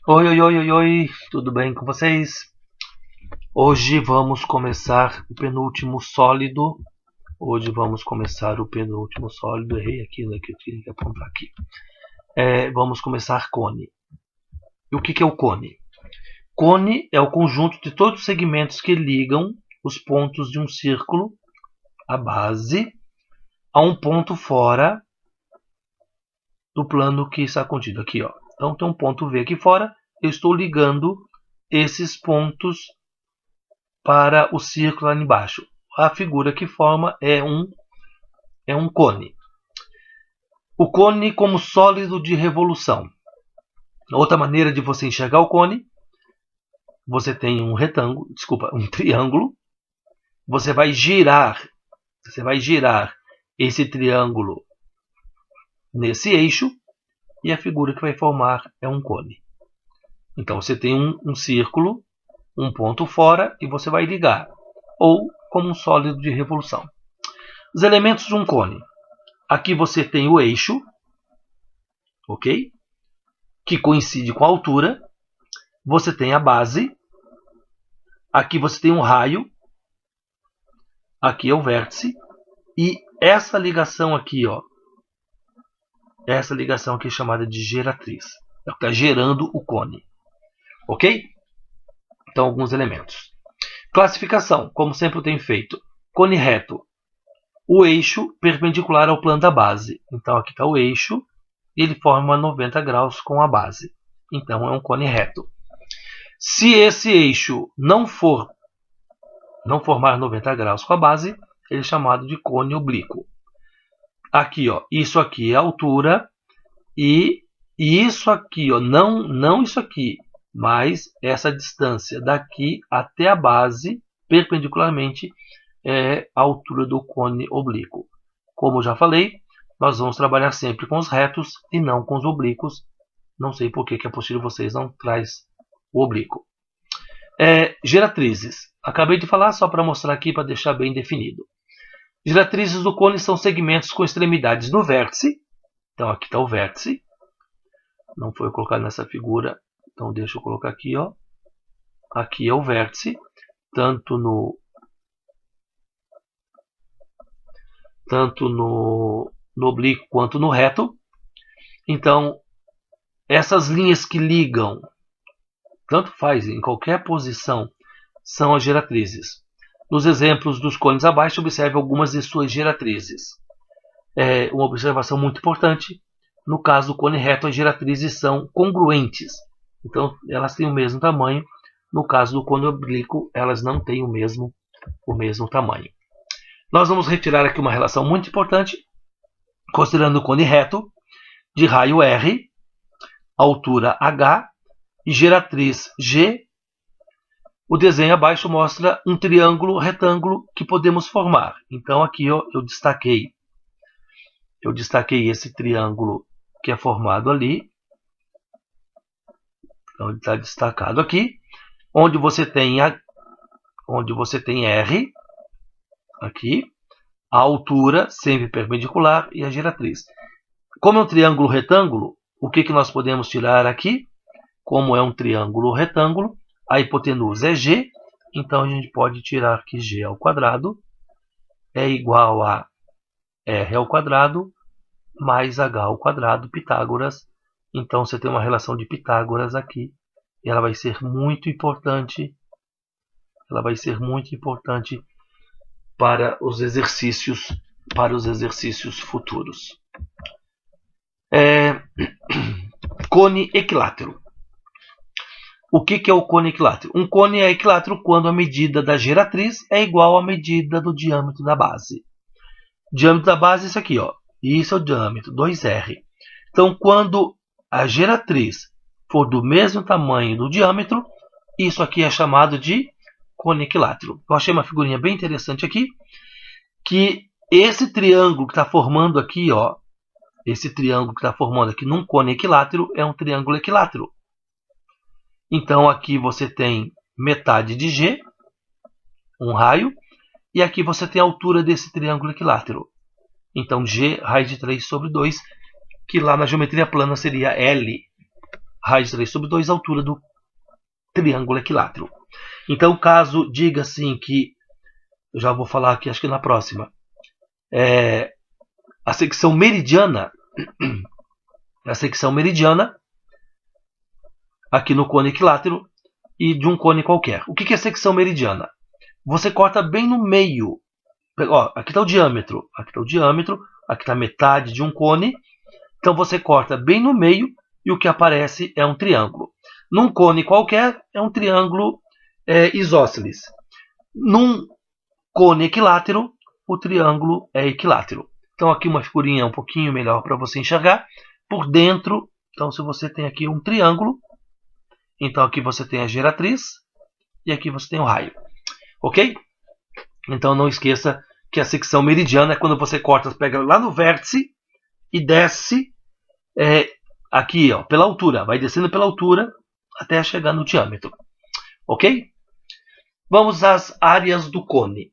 Oi, oi, oi, oi, oi, tudo bem com vocês? Hoje vamos começar o penúltimo sólido. Errei aqui, né, que eu tinha que apontar aqui. Vamos começar cone. E o que é o cone? Cone é o conjunto de todos os segmentos que ligam os pontos de um círculo, a base, a um ponto fora do plano que está contido aqui, ó. Então tem um ponto V aqui fora, eu estou ligando esses pontos para o círculo lá embaixo. A figura que forma é um cone. O cone como sólido de revolução. Outra maneira de você enxergar o cone, você tem um triângulo. Você vai girar esse triângulo nesse eixo e a figura que vai formar é um cone. Então você tem um círculo, um ponto fora e você vai ligar, ou como um sólido de revolução. Os elementos de um cone. Aqui você tem o eixo, ok? Que coincide com a altura. Você tem a base. Aqui você tem um raio. Aqui é o vértice. E essa ligação aqui, ó. Essa ligação aqui é chamada de geratriz. É o que está gerando o cone. Ok? Então, alguns elementos. Classificação, como sempre eu tenho feito. Cone reto. O eixo perpendicular ao plano da base. Então, aqui está o eixo. E ele forma 90 graus com a base. Então, é um cone reto. Se esse eixo não formar 90 graus com a base, ele é chamado de cone oblíquo. Aqui, ó, isso aqui é a altura e isso aqui, ó, não isso aqui, mas essa distância daqui até a base, perpendicularmente, é a altura do cone oblíquo. Como eu já falei, nós vamos trabalhar sempre com os retos e não com os oblíquos. Não sei por que a apostila de vocês não traz o oblíquo. Geratrizes. Acabei de falar só para mostrar aqui, para deixar bem definido. Geratrizes do cone são segmentos com extremidades no vértice. Então aqui está o vértice. Não foi colocado nessa figura, então deixa eu colocar aqui, ó. Aqui é o vértice, tanto no oblíquo quanto no reto. Então, essas linhas que ligam, tanto faz, em qualquer posição, são as geratrizes. Nos exemplos dos cones abaixo, observe algumas de suas geratrizes. Uma observação muito importante, no caso do cone reto, as geratrizes são congruentes. Então, elas têm o mesmo tamanho. No caso do cone oblíquo, elas não têm o mesmo tamanho. Nós vamos retirar aqui uma relação muito importante, considerando o cone reto, de raio R, altura H e geratriz G. O desenho abaixo mostra um triângulo retângulo que podemos formar. Então aqui ó, eu destaquei esse triângulo que é formado ali. Então ele está destacado aqui, onde você tem R aqui, a altura sempre perpendicular e a geratriz. Como é um triângulo retângulo, o que nós podemos tirar aqui? Como é um triângulo retângulo, a hipotenusa é G, então a gente pode tirar que G ao quadrado é igual a R ao quadrado mais H ao quadrado, Pitágoras. Então você tem uma relação de Pitágoras aqui, e ela vai ser muito importante. Para os exercícios futuros. Cone equilátero. O que é o cone equilátero? Um cone é equilátero quando a medida da geratriz é igual à medida do diâmetro da base. O diâmetro da base é isso aqui, ó. Isso é o diâmetro, 2R. Então, quando a geratriz for do mesmo tamanho do diâmetro, isso aqui é chamado de cone equilátero. Eu achei uma figurinha bem interessante aqui, que esse triângulo que está formando aqui, ó, num cone equilátero é um triângulo equilátero. Então aqui você tem metade de G, um raio, e aqui você tem a altura desse triângulo equilátero. Então G raiz de 3 sobre 2, que lá na geometria plana seria L raiz de 3 sobre 2, a altura do triângulo equilátero. Então, caso diga assim que, eu já vou falar aqui, acho que na próxima, a secção meridiana, aqui no cone equilátero e de um cone qualquer. O que é secção meridiana? Você corta bem no meio. Ó, aqui está o diâmetro, aqui está metade de um cone. Então você corta bem no meio e o que aparece é um triângulo. Num cone qualquer é um triângulo isósceles. Num cone equilátero, o triângulo é equilátero. Então aqui uma figurinha um pouquinho melhor para você enxergar. Por dentro, então se você tem aqui um triângulo, então aqui você tem a geratriz e aqui você tem o raio. Ok? Então não esqueça que a secção meridiana é quando você corta, pega lá no vértice e desce aqui, ó, pela altura. Vai descendo pela altura até chegar no diâmetro. Ok? Vamos às áreas do cone.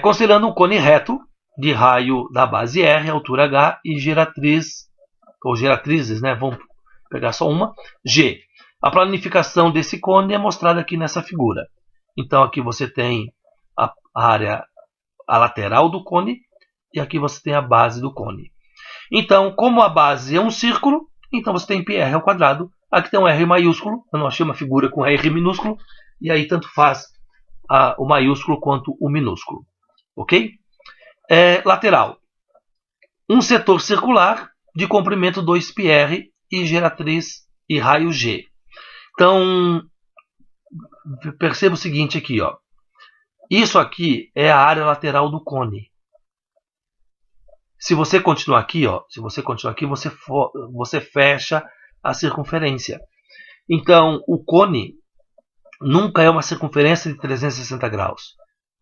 Considerando um cone reto, de raio da base R, altura H, e geratriz, ou geratrizes, né? Vamos pegar só uma, G. A planificação desse cone é mostrada aqui nessa figura. Então aqui você tem a lateral do cone e aqui você tem a base do cone. Então, como a base é um círculo, então você tem πr ao quadrado. Aqui tem um R maiúsculo, eu não achei uma figura com R minúsculo, e aí tanto faz o maiúsculo quanto o minúsculo. Ok? Lateral. Um setor circular de comprimento 2πr e geratriz e raio G. Então, perceba o seguinte aqui, ó. Isso aqui é a área lateral do cone. Se você continuar aqui, ó, você fecha a circunferência. Então, o cone nunca é uma circunferência de 360 graus.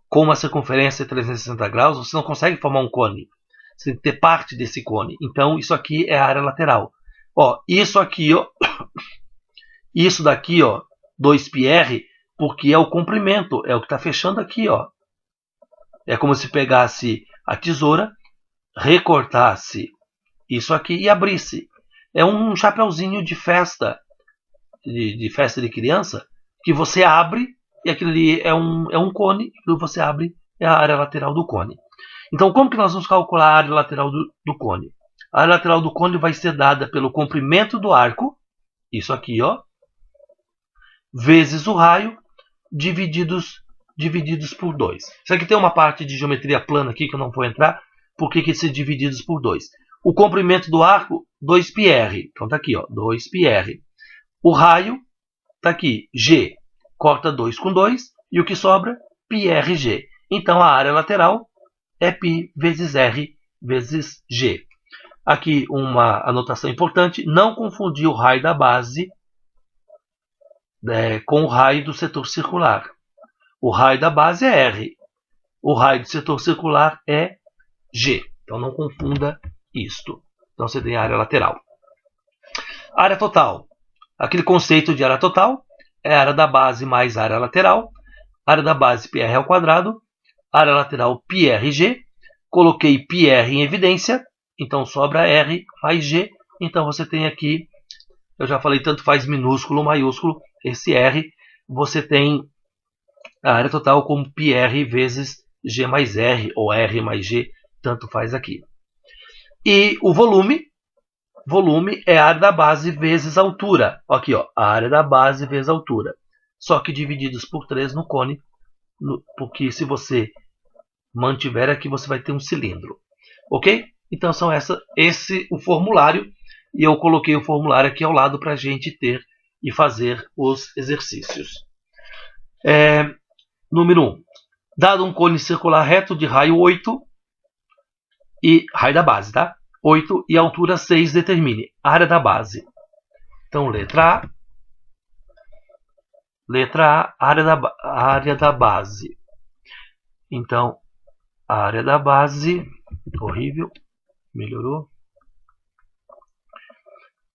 Com uma circunferência de 360 graus, você não consegue formar um cone. Você tem que ter parte desse cone. Então, isso aqui é a área lateral. Ó, isso aqui, ó, isso daqui, ó, 2πr, porque é o comprimento, é o que está fechando aqui, ó. É como se pegasse a tesoura, recortasse isso aqui e abrisse. É um chapeuzinho de festa, de festa de criança, que você abre e aquilo ali é um cone, que você abre é a área lateral do cone. Então, como que nós vamos calcular a área lateral do cone? A área lateral do cone vai ser dada pelo comprimento do arco, isso aqui, ó, vezes o raio, divididos por 2. Isso aqui tem uma parte de geometria plana aqui que eu não vou entrar. Por que ser divididos por 2? O comprimento do arco, 2πr. Então tá aqui, ó, 2πr. O raio, tá aqui, G. Corta 2 com 2 e o que sobra, πrg. Então a área lateral é π vezes r vezes g. Aqui uma anotação importante, não confundir o raio da base com o raio do setor circular. O raio da base é R. O raio do setor circular é G. Então não confunda isto. Então você tem a área lateral. Área total. Aquele conceito de área total é a área da base mais área lateral. Área da base πr ao quadrado. Área lateral πrg. Coloquei πr em evidência. Então sobra R mais G. Então você tem aqui, eu já falei, tanto faz minúsculo ou maiúsculo. Esse R, você tem a área total como πr vezes G mais R, ou R mais G, tanto faz aqui. E o volume é a área da base vezes a altura. Aqui, ó, a área da base vezes a altura. Só que divididos por 3 no cone, porque se você mantiver aqui, você vai ter um cilindro. Ok? Então são o formulário, e eu coloquei o formulário aqui ao lado para a gente ter e fazer os exercícios. Número 1. Dado um cone circular reto de raio 8, e raio da base, tá? 8 e altura 6, determine a área da base. Então, letra A, área da base. Então, a área da base, horrível, melhorou.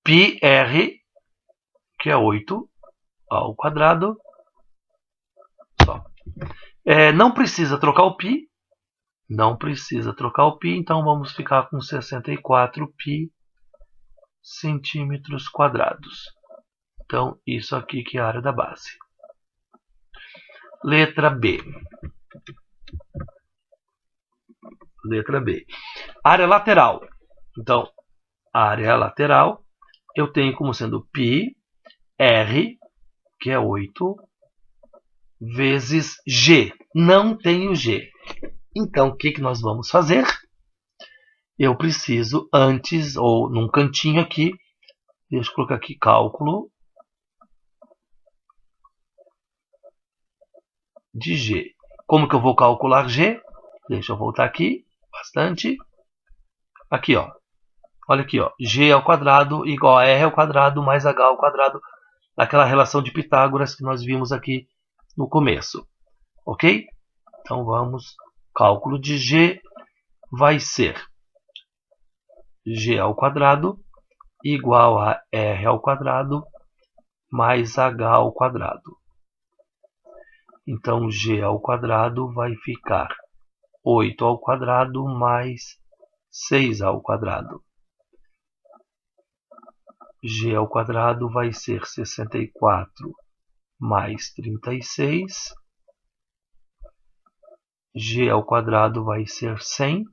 πr, que é 8 ao quadrado. Só. Não precisa trocar o π. Não precisa trocar o π, então vamos ficar com 64π centímetros quadrados. Então, isso aqui que é a área da base. Letra B. Letra B. Área lateral. Então, área lateral eu tenho como sendo π, R, que é 8, vezes G. Não tenho G. Então, o que nós vamos fazer? Eu preciso, antes, ou num cantinho aqui, deixa eu colocar aqui cálculo de G. Como que eu vou calcular G? Deixa eu voltar aqui, bastante. Aqui, ó. Olha aqui, ó. G ao quadrado igual a R ao quadrado mais H ao quadrado. Aquela relação de Pitágoras que nós vimos aqui no começo. Ok? Então vamos. Cálculo de G vai ser G ao quadrado igual a R ao quadrado mais H ao quadrado. Então G ao quadrado vai ficar 8 ao quadrado mais 6 ao quadrado. G ao quadrado vai ser 64 mais 36. G ao quadrado vai ser 100.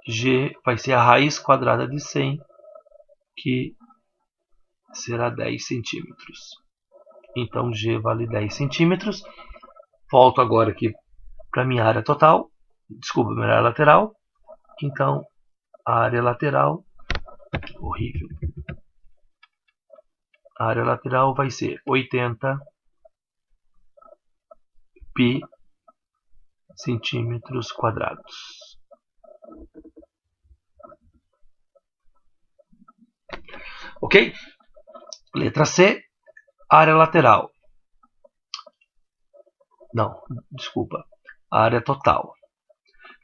G vai ser a raiz quadrada de 100, que será 10 centímetros. Então G vale 10 centímetros. Volto agora aqui para minha área total. Desculpa, minha área lateral. Então, a área lateral... Horrível. A área lateral vai ser 80 π centímetros quadrados. Ok? Letra C, área lateral. Não, desculpa. Área total.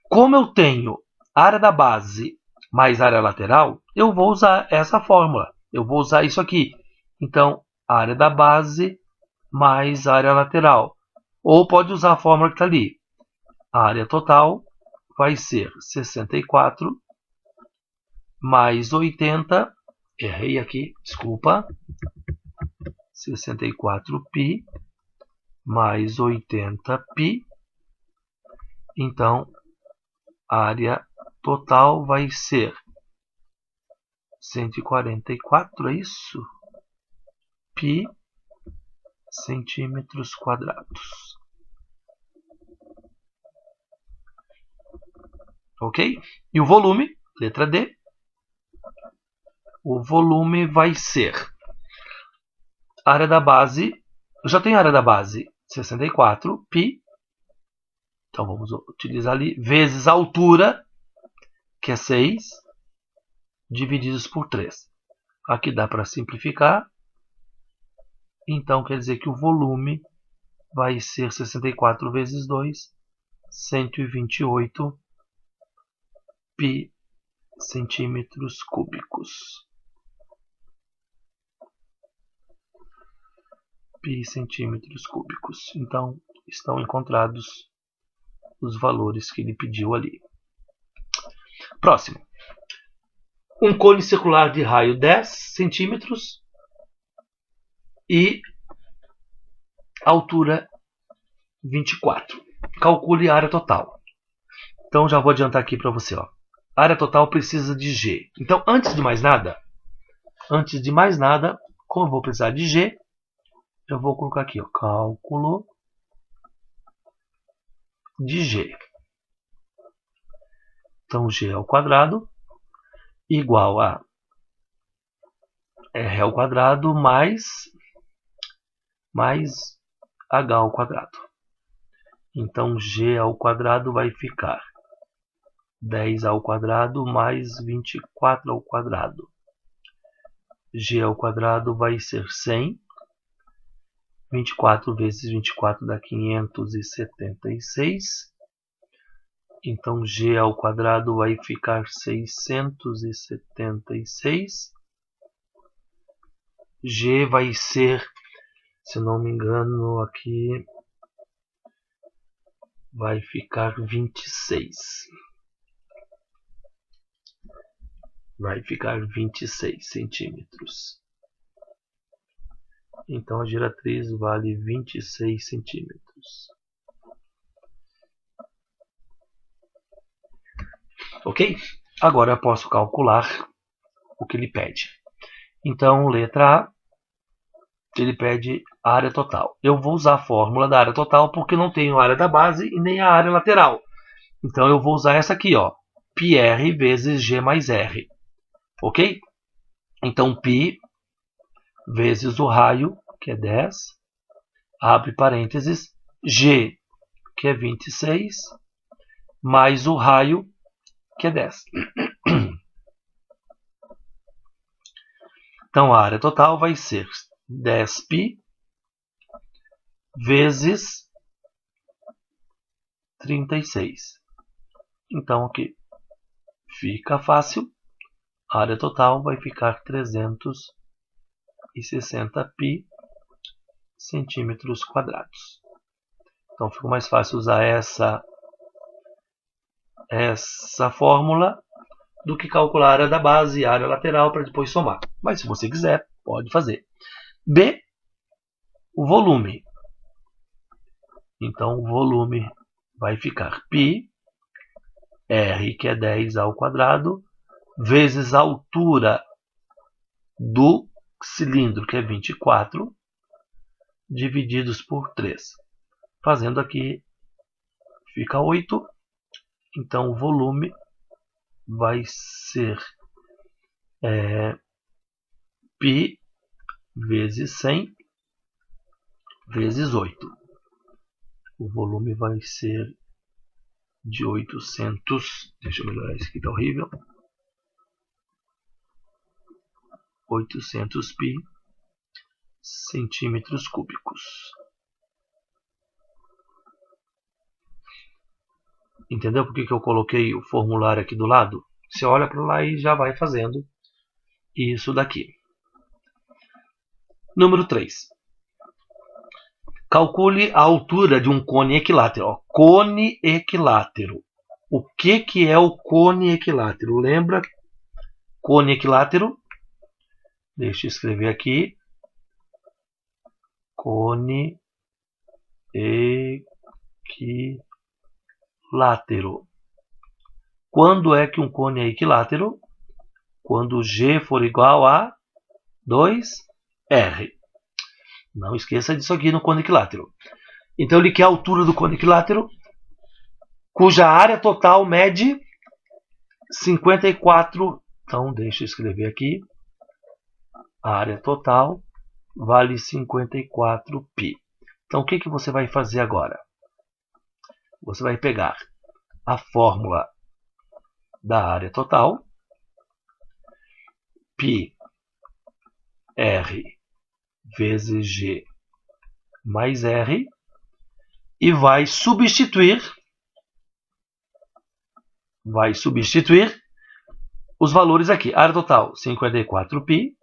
Como eu tenho área da base mais área lateral, eu vou usar essa fórmula. Eu vou usar isso aqui. Então, área da base mais área lateral. Ou pode usar a fórmula que está ali. A área total vai ser 64 mais 80. Errei aqui, desculpa. 64π mais 80π. Então, a área total vai ser 144, é isso? Π centímetros quadrados. Ok? E o volume, letra D. O volume vai ser área da base. Eu já tenho a área da base 64π. Então vamos utilizar ali. Vezes a altura, que é 6, divididos por 3. Aqui dá para simplificar. Então quer dizer que o volume vai ser 64 vezes 2, 128 π centímetros cúbicos. Π centímetros cúbicos. Então, estão encontrados os valores que ele pediu ali. Próximo. Um cone circular de raio 10 centímetros e altura 24. Calcule a área total. Então, já vou adiantar aqui para você. Ó. A área total precisa de G. Então, antes de mais nada, como eu vou precisar de G, eu vou colocar aqui, ó, cálculo de G. Então, G ao quadrado igual a R ao quadrado mais H ao quadrado. Então, G ao quadrado vai ficar 10 ao quadrado mais 24 ao quadrado. G ao quadrado vai ser 100. 24 vezes 24 dá 576. Então, G ao quadrado vai ficar 676. G vai ser, se não me engano, aqui vai ficar 26. vai ficar 26 centímetros. Então a geratriz vale 26 centímetros. Ok? Agora eu posso calcular o que ele pede. Então, letra A, ele pede a área total. Eu vou usar a fórmula da área total porque não tenho a área da base e nem a área lateral. Então eu vou usar essa aqui, ó, πr vezes g mais r. Ok? Então π vezes o raio, que é 10, abre parênteses, g, que é 26, mais o raio, que é 10. Então a área total vai ser 10π vezes 36. Então aqui fica fácil. A área total vai ficar 360π centímetros quadrados. Então fica mais fácil usar essa fórmula do que calcular a área da base e a área lateral para depois somar. Mas se você quiser, pode fazer. B, o volume. Então o volume vai ficar π, r, que é 10 ao quadrado, vezes a altura do cilindro, que é 24, divididos por 3. Fazendo aqui, fica 8. Então o volume vai ser π vezes 100 vezes 8. O volume vai ser de 800. Deixa eu melhorar isso aqui, tá horrível. 800π centímetros cúbicos. Entendeu por que eu coloquei o formulário aqui do lado? Você olha para lá e já vai fazendo isso daqui. Número 3. Calcule a altura de um cone equilátero. Ó, cone equilátero. O que é o cone equilátero? Lembra? Cone equilátero. Deixa eu escrever aqui. Cone equilátero. Quando é que um cone é equilátero? Quando G for igual a 2R. Não esqueça disso aqui no cone equilátero. Então ele quer a altura do cone equilátero, cuja área total mede 54. Então deixa eu escrever aqui. A área total vale 54π. Então o que você vai fazer agora? Você vai pegar a fórmula da área total, π r vezes g mais r, e vai substituir os valores aqui. Área total 54π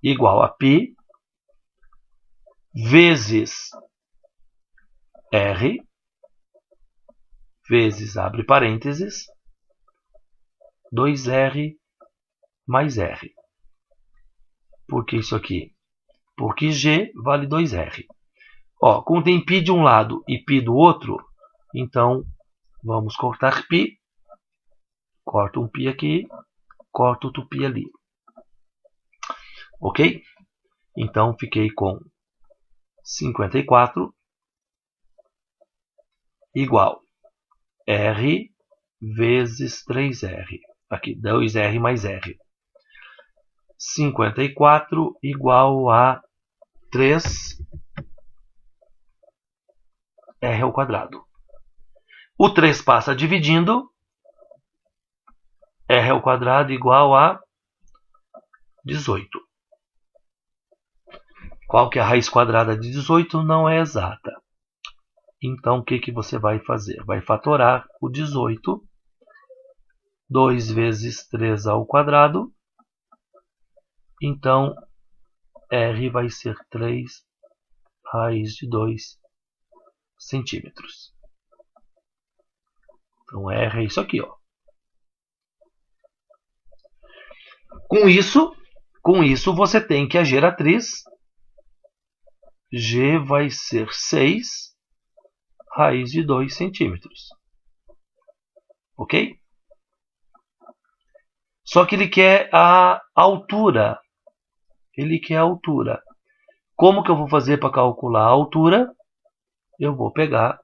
igual a π vezes r vezes, abre parênteses, 2r mais r. Por que isso aqui? Porque g vale 2r. Ó, como tem π de um lado e π do outro, então vamos cortar π. Corta um π aqui, corta outro π ali. Ok? Então fiquei com 54 igual r vezes 3r. Aqui, 2r mais r. 54 igual a 3r ao quadrado. O 3 passa dividindo. R ao quadrado igual a 18. Qual que é a raiz quadrada de 18? Não é exata. Então, o que você vai fazer? Vai fatorar o 18. 2 vezes 3 ao quadrado. Então, R vai ser 3 raiz de 2 centímetros. Então, R é isso aqui, ó. Com isso você tem que a geratriz G vai ser 6 raiz de 2 centímetros. Ok? Só que ele quer a altura. Ele quer a altura. Como que eu vou fazer para calcular a altura? Eu vou pegar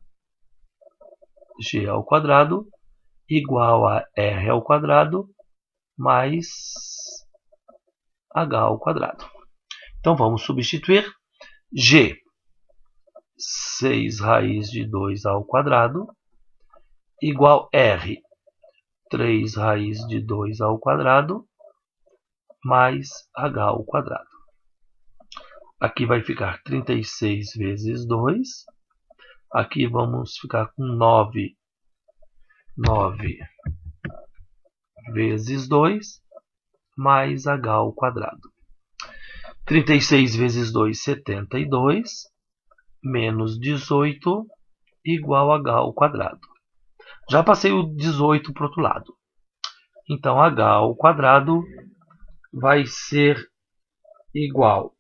G ao quadrado igual a R ao quadrado mais H ao quadrado. Então vamos substituir G, 6 raiz de 2 ao quadrado, igual R, 3 raiz de 2 ao quadrado, mais H ao quadrado. Aqui vai ficar 36 vezes 2. Aqui vamos ficar com 9 vezes 2, mais H ao quadrado. 36 vezes 2, 72, menos 18, igual a H ao quadrado. Já passei o 18 para o outro lado. Então, H ao quadrado vai ser igual a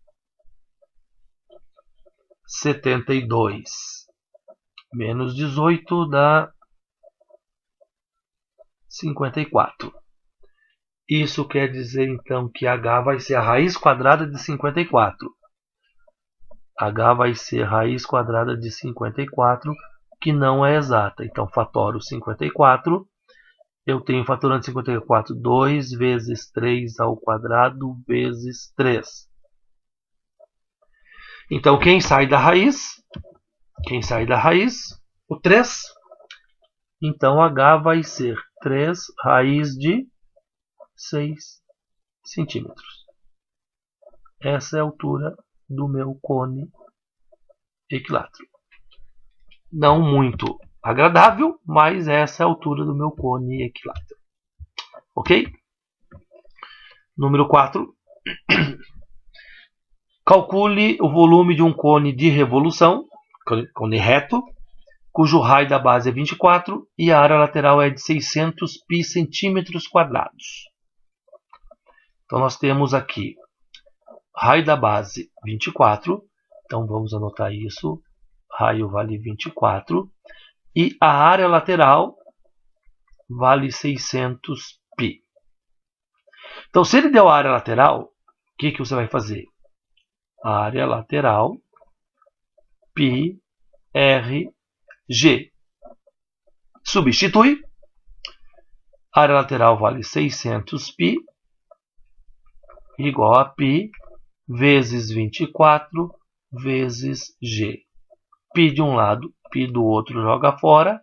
72 menos 18 dá 54. Isso quer dizer, então, que H vai ser a raiz quadrada de 54. H vai ser a raiz quadrada de 54, que não é exata. Então, fatoro 54. Eu tenho fatorando 54, 2 vezes 3 ao quadrado vezes 3. Então, quem sai da raiz? O 3. Então, H vai ser 3 raiz de 6 centímetros. Essa é a altura do meu cone equilátero. Não muito agradável, mas essa é a altura do meu cone equilátero. Ok? Número 4. Calcule o volume de um cone de revolução, cone reto, cujo raio da base é 24 e a área lateral é de 600 pi centímetros quadrados. Então, nós temos aqui raio da base 24. Então, vamos anotar isso. Raio vale 24. E a área lateral vale 600 pi. Então, se ele deu a área lateral, o que você vai fazer? A área lateral, pi, r, g. Substitui. A área lateral vale 600 pi, igual a pi, vezes 24, vezes g. Pi de um lado, pi do outro, joga fora.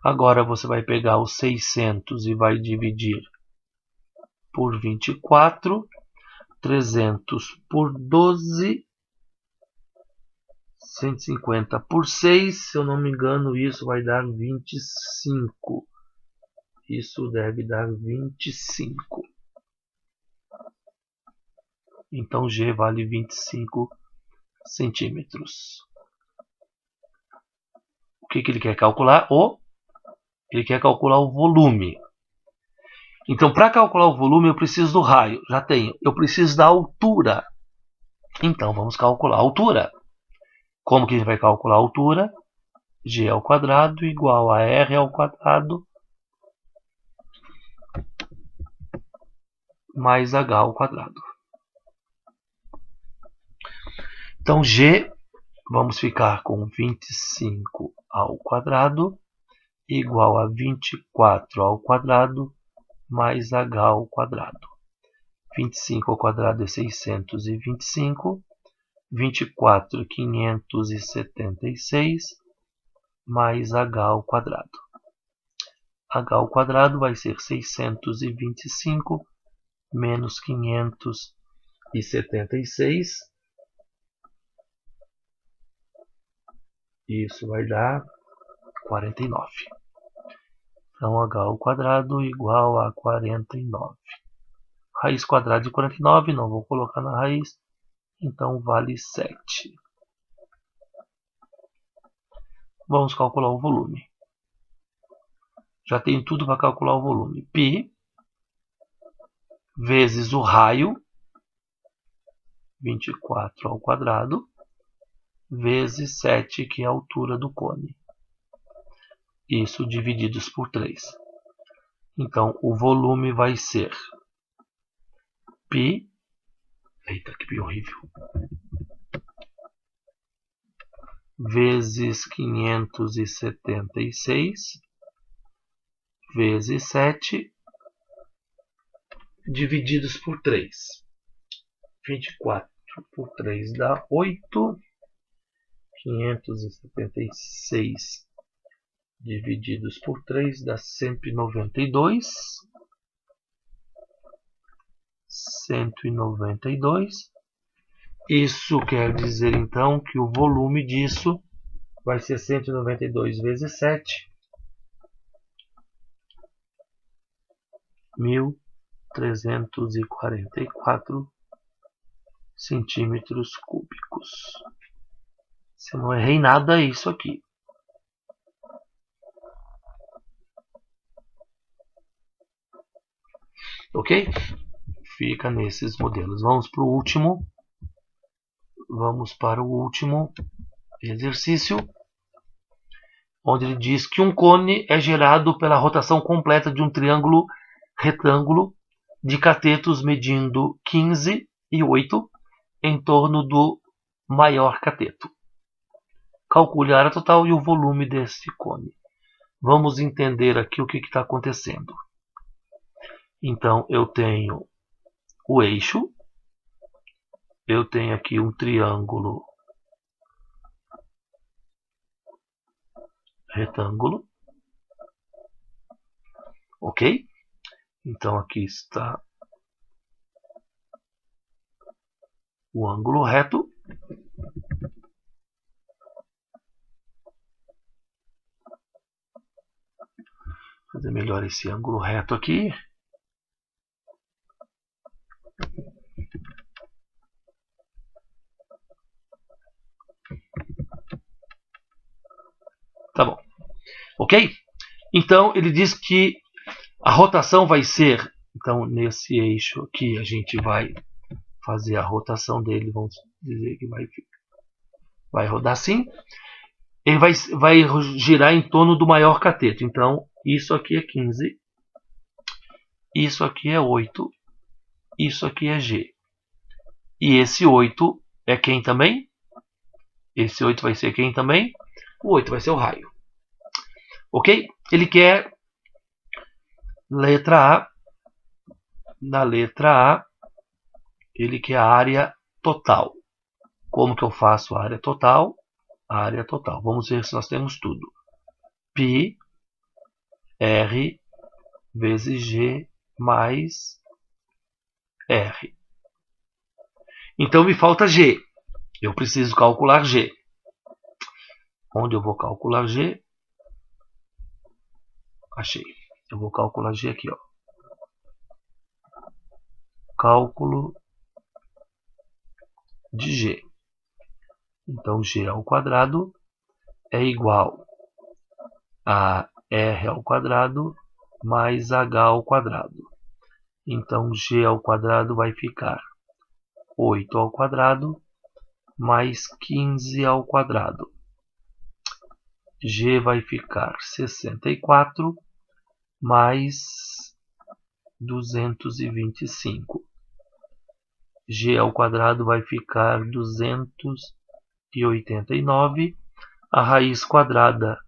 Agora você vai pegar os 600 e vai dividir por 24. 300 por 12. 150 por 6. Se eu não me engano, isso vai dar 25. Isso deve dar 25. Então, G vale 25 centímetros. O que ele quer calcular? Ele quer calcular o volume. Então, para calcular o volume, eu preciso do raio. Já tenho. Eu preciso da altura. Então, vamos calcular a altura. Como que a gente vai calcular a altura? G ao quadrado igual a R ao quadrado mais H ao quadrado. Então, G, vamos ficar com 25 ao quadrado igual a 24 ao quadrado mais H ao quadrado. 25 ao quadrado é 625. 24, 576 mais H ao quadrado. H ao quadrado vai ser 625 menos 576. Isso vai dar 49. Então, H ao quadrado igual a 49. Raiz quadrada de 49, não vou colocar na raiz. Então, vale 7. Vamos calcular o volume. Já tenho tudo para calcular o volume. Pi vezes o raio, 24 ao quadrado, vezes 7, que é a altura do cone. Isso divididos por 3. Então, o volume vai ser π... Eita, que pi horrível. Vezes 576, vezes 7, divididos por 3. 24 por 3 dá 8. 576 divididos por 3 dá 192. 192. Isso quer dizer então que o volume disso vai ser 192 vezes 7. 1.344 centímetros cúbicos. Se eu não errei nada, é isso aqui. Ok? Fica nesses modelos. Vamos para o último exercício, onde ele diz que um cone é gerado pela rotação completa de um triângulo retângulo de catetos medindo 15 e 8 em torno do maior cateto. Calcule a área total e o volume desse cone. Vamos entender aqui o que está acontecendo. Então, eu tenho o eixo, eu tenho aqui um triângulo retângulo, ok? Então, aqui está o ângulo reto. Vou fazer melhor esse ângulo reto aqui. Tá bom. Ok? Então, ele diz que a rotação vai ser... Então, nesse eixo aqui, a gente vai fazer a rotação dele. Vamos dizer que vai rodar assim. Ele vai girar em torno do maior cateto. Então, isso aqui é 15. Isso aqui é 8. Isso aqui é G. E esse 8 é quem também? Esse 8 vai ser quem também? O 8 vai ser o raio. Ok? Ele quer letra A. Na letra A, ele quer a área total. Como que eu faço a área total? A área total. Vamos ver se nós temos tudo. Π, R, vezes G, mais R. Então, me falta G. Eu preciso calcular G. Onde eu vou calcular G? Achei. Eu vou calcular G aqui, ó. Cálculo de G. Então, G ao quadrado é igual a R ao quadrado mais H ao quadrado. Então, G ao quadrado vai ficar 8 ao quadrado mais 15 ao quadrado. G vai ficar 64 mais 225. G ao quadrado vai ficar 289. A raiz quadrada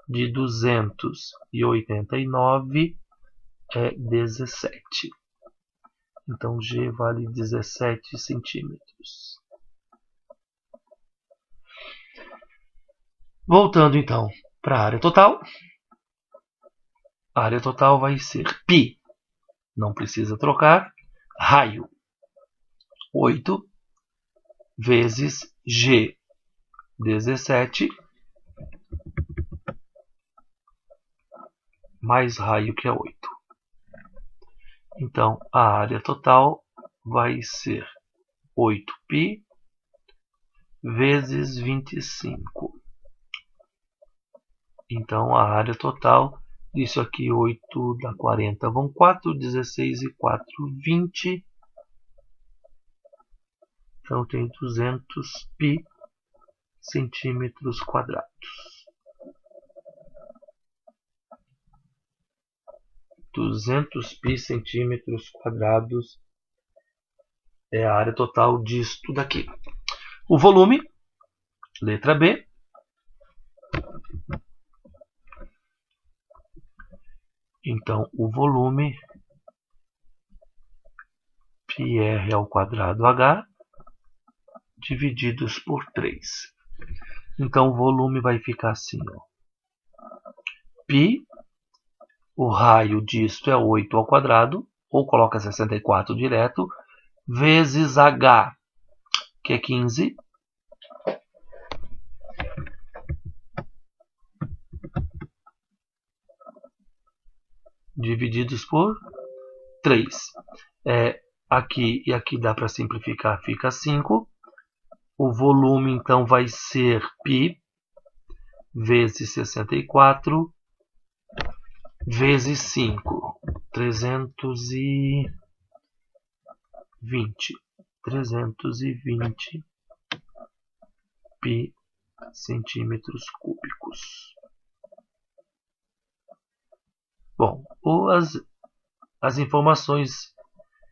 de 289 é 17. Então, G vale 17 centímetros. Voltando, então, para a área total. A área total vai ser π. Não precisa trocar. Raio. 8 vezes G, 17, mais raio, que é 8. Então, a área total vai ser 8π vezes 25. Então, a área total Isso aqui 8 dá 40, vão 4, 16 e 4, 20. Então tem 200 pi centímetros quadrados. 200 pi centímetros quadrados é a área total disto daqui. O volume, letra B. Então, o volume πr ao quadrado h divididos por 3. Então, o volume vai ficar assim, ó. Π, o raio disto é 8 ao quadrado, ou coloca 64 direto, vezes h, que é 15, divididos por 3. Aqui e aqui dá para simplificar, fica 5. O volume, então, vai ser π vezes 64 vezes 5. 320 pi centímetros cúbicos. Bom, as informações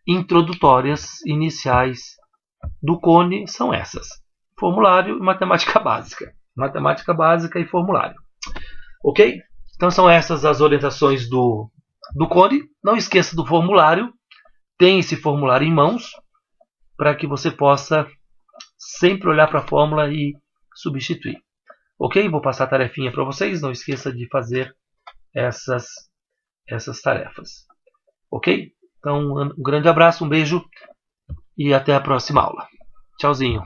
introdutórias iniciais do cone são essas: formulário e matemática básica. Matemática básica e formulário. Ok? Então são essas as orientações do cone. Não esqueça do formulário. Tem esse formulário em mãos para que você possa sempre olhar para a fórmula e substituir. Ok? Vou passar a tarefinha para vocês. Não esqueça de fazer essas tarefas. Ok? Então, um grande abraço, um beijo e até a próxima aula. Tchauzinho.